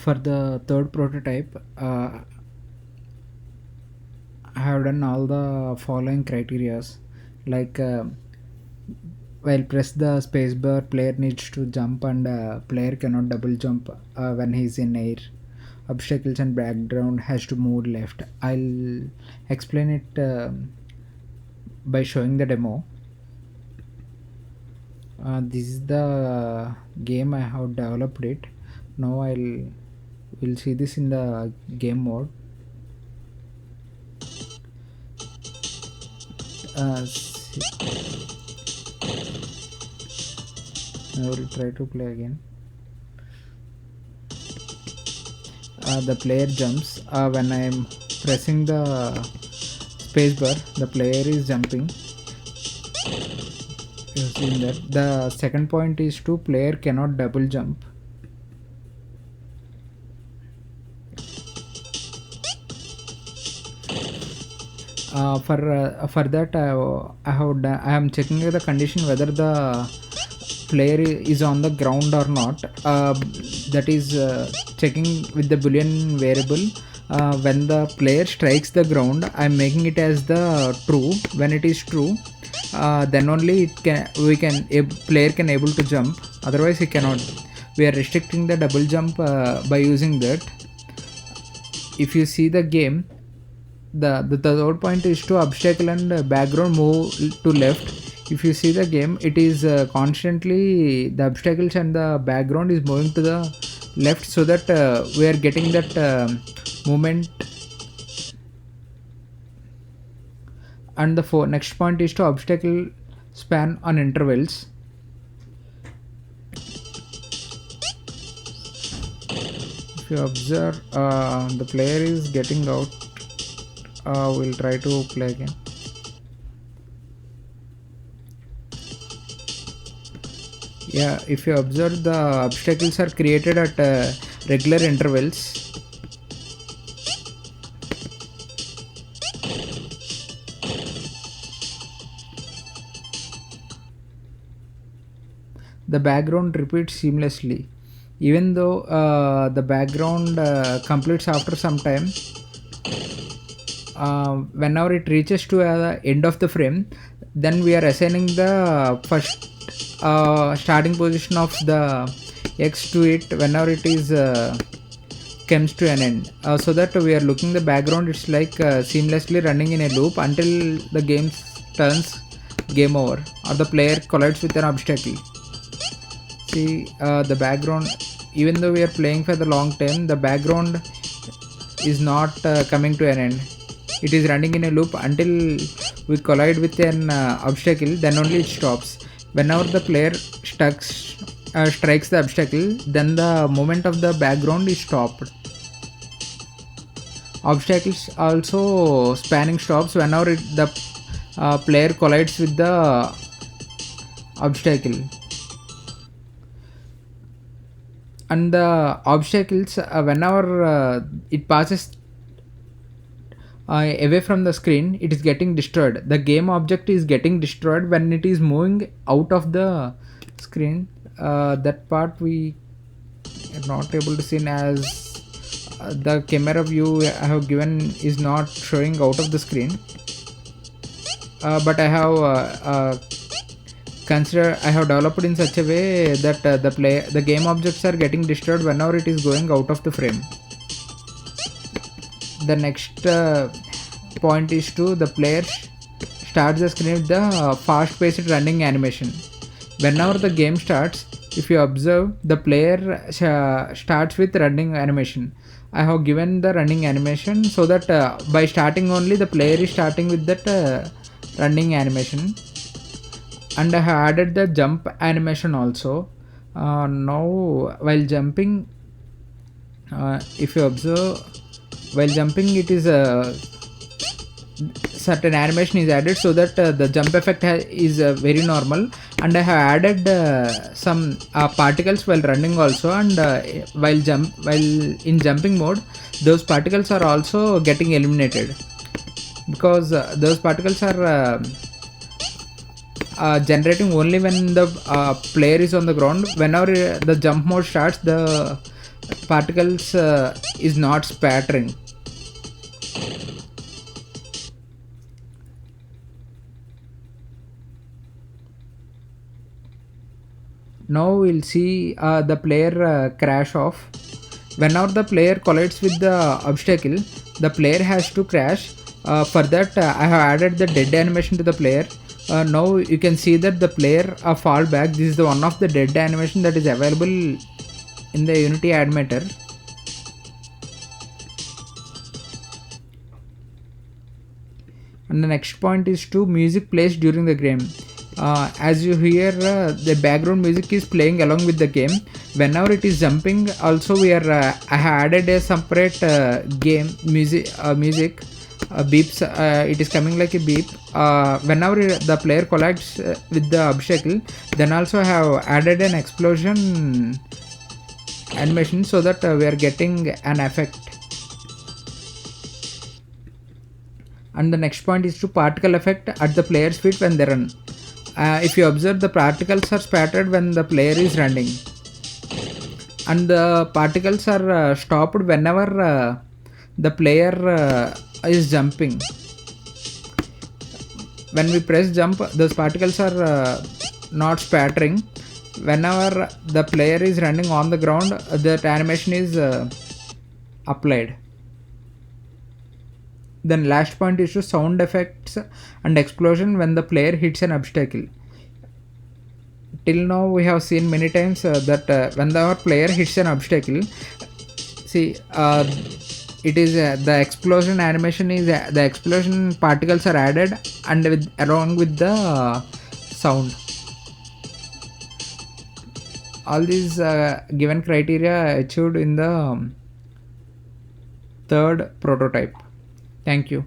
For the third prototype, I have done all the following criterias, like while press the spacebar, player needs to jump and player cannot double jump when he's in air. Obstacles and background has to move left. I'll explain it by showing the demo. This is the game I have developed it. Now we'll see this in the game mode. I will try to play again. The player jumps when I am pressing the spacebar. The player is jumping. You've seen that. The second point is to player cannot double jump. For that I am checking the condition whether the player is on the ground or not. That is checking with the boolean variable. When the player strikes the ground, I'm making it as the true. When it is true, then only a player can able to jump, otherwise he cannot. We are restricting the double jump by using that. If you see the game, the third point is to obstacle and background move to left. If you see the game, it is constantly the obstacles and the background is moving to the left, so that we are getting that movement. And the next point is to obstacle span on intervals. If you observe, the player is getting out. We'll try to play again. Yeah, if you observe, the obstacles are created at regular intervals. The background repeats seamlessly, even though the background completes after some time. Whenever it reaches to the end of the frame, then we are assigning the first starting position of the X to it whenever it is comes to an end, so that we are looking the background. It's like seamlessly running in a loop until the game turns game over or the player collides with an obstacle. See, the background, even though we are playing for the long time, the background is not coming to an end. It is running in a loop until we collide with an obstacle, then only it stops. Whenever the player strikes the obstacle, then the movement of the background is stopped. Obstacles also spanning stops whenever the player collides with the obstacle. And the obstacles, whenever it passes away from the screen, it is getting destroyed. The game object is getting destroyed when it is moving out of the screen. That part we are not able to see, as the camera view I have given is not showing out of the screen. But I have I have developed in such a way that the game objects are getting destroyed whenever it is going out of the frame. The next point is to the player starts the screen with the fast-paced running animation. Whenever the game starts, if you observe, the player starts with running animation. I have given the running animation so that by starting only, the player is starting with that running animation. And I have added the jump animation also. Now while jumping, if you observe, while jumping, it is a certain animation is added so that the jump effect is very normal. And I have added some particles while running also, and while in jumping mode, those particles are also getting eliminated, because those particles are generating only when the player is on the ground. Whenever the jump mode starts, the particles is not spattering. Now we'll see the player crash off. Whenever the player collides with the obstacle, the player has to crash. For that, I have added the dead animation to the player. Now you can see that the player fall back. This is the one of the dead animation that is available in the Unity animator. And the next point is to music plays during the game. As you hear, the background music is playing along with the game. Whenever it is jumping, also we are I have added a separate game music beeps. It is coming like a beep whenever the player collides with the obstacle. Then also I have added an explosion animation so that we are getting an effect. And the next point is to particle effect at the player's feet when they run. If you observe, the particles are spattered when the player is running, and the particles are stopped whenever the player is jumping. When we press jump, those particles are not spattering. Whenever the player is running on the ground, that animation is applied. Then last point is to sound effects and explosion when the player hits an obstacle. Till now we have seen many times that when our player hits an obstacle, see it is the explosion animation is the explosion particles are added and along with the sound. All these given criteria achieved in the third prototype. Thank you.